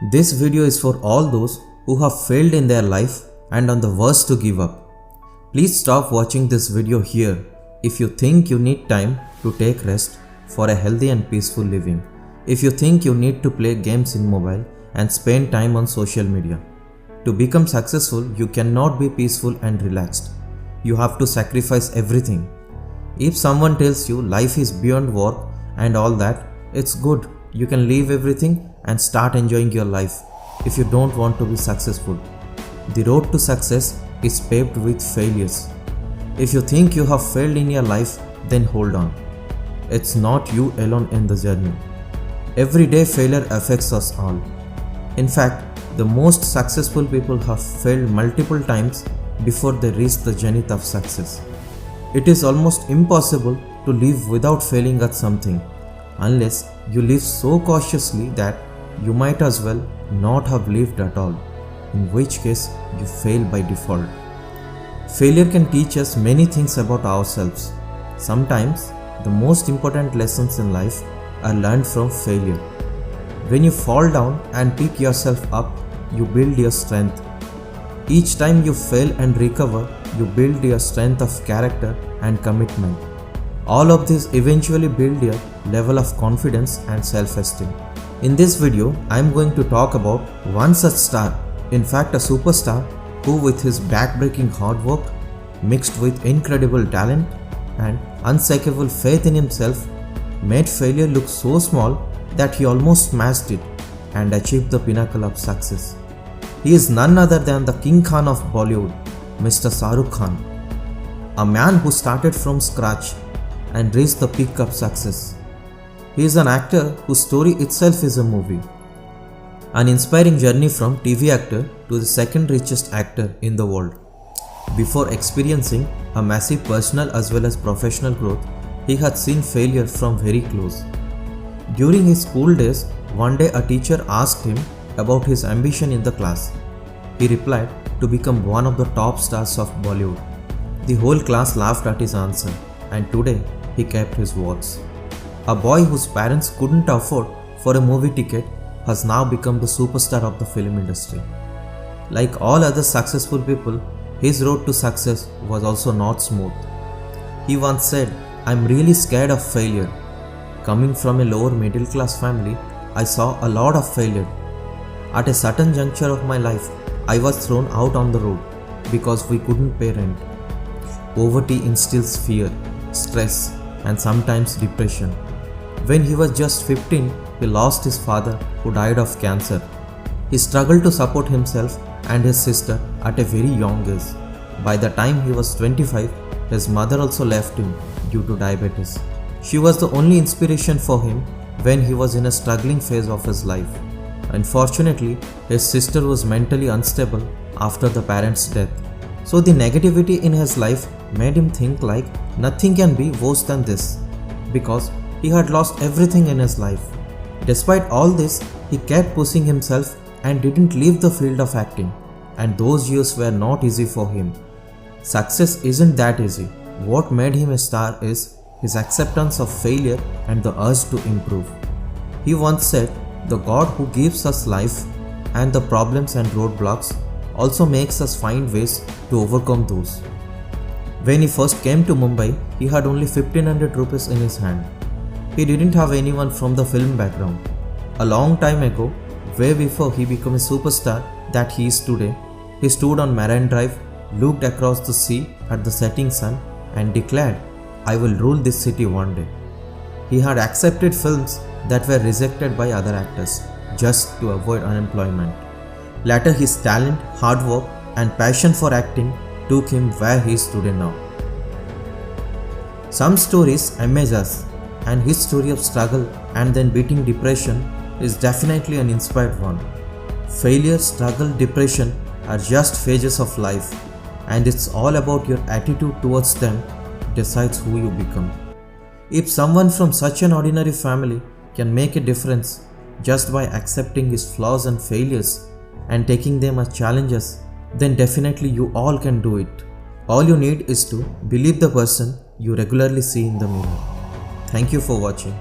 This video is for all those who have failed in their life and on the verge to give up. Please stop watching this video here if you think you need time to take rest for a healthy and peaceful living. If you think you need to play games in mobile and spend time on social media. To become successful, you cannot be peaceful and relaxed. You have to sacrifice everything. If someone tells you life is beyond work and all that, it's good. You can leave everything and start enjoying your life if you don't want to be successful. The road to success is paved with failures. If you think you have failed in your life, then hold on. It's not you alone in the journey. Everyday failure affects us all. In fact, the most successful people have failed multiple times before they reach the zenith of success. It is almost impossible to live without failing at something, unless you live so cautiously that you might as well not have lived at all, in which case you fail by default. Failure can teach us many things about ourselves. Sometimes the most important lessons in life are learned from failure. When you fall down and pick yourself up, you build your strength. Each time you fail and recover, you build your strength of character and commitment. All of this eventually build your level of confidence and self-esteem. In this video, I am going to talk about one such star, in fact a superstar, who with his back-breaking hard work, mixed with incredible talent and unshakable faith in himself, made failure look so small that he almost smashed it and achieved the pinnacle of success. He is none other than the King Khan of Bollywood, Mr. Shahrukh Khan, a man who started from scratch and reached the peak of success. He is an actor whose story itself is a movie. An inspiring journey from TV actor to the second richest actor in the world. Before experiencing a massive personal as well as professional growth, he had seen failure from very close. During his school days, one day a teacher asked him about his ambition in the class. He replied to become one of the top stars of Bollywood. The whole class laughed at his answer, and today he kept his words. A boy whose parents couldn't afford for a movie ticket has now become the superstar of the film industry. Like all other successful people, his road to success was also not smooth. He once said, "I'm really scared of failure. Coming from a lower middle class family, I saw a lot of failure. At a certain juncture of my life, I was thrown out on the road because we couldn't pay rent." Poverty instills fear, stress, and sometimes depression. When he was just 15, he lost his father who died of cancer. He struggled to support himself and his sister at a very young age. By the time he was 25, his mother also left him due to diabetes. She was the only inspiration for him when he was in a struggling phase of his life. Unfortunately, his sister was mentally unstable after the parents' death. So the negativity in his life made him think like nothing can be worse than this, because he had lost everything in his life. Despite all this, he kept pushing himself and didn't leave the field of acting, and those years were not easy for him. Success isn't that easy. What made him a star is his acceptance of failure and the urge to improve. He once said, "The God who gives us life and the problems and roadblocks also makes us find ways to overcome those." When he first came to Mumbai, he had only 1500 rupees in his hand. He didn't have anyone from the film background. A long time ago, way before he became a superstar that he is today, he stood on Marine Drive, looked across the sea at the setting sun and declared, "I will rule this city one day." He had accepted films that were rejected by other actors just to avoid unemployment. Later, his talent, hard work and passion for acting took him where he is today now. Some stories amaze us, and his story of struggle and then beating depression is definitely an inspired one. Failure, struggle, depression are just phases of life, and it's all about your attitude towards them decides who you become. If someone from such an ordinary family can make a difference just by accepting his flaws and failures and taking them as challenges, then definitely you all can do it. All you need is to believe the person you regularly see in the mirror. Thank you for watching.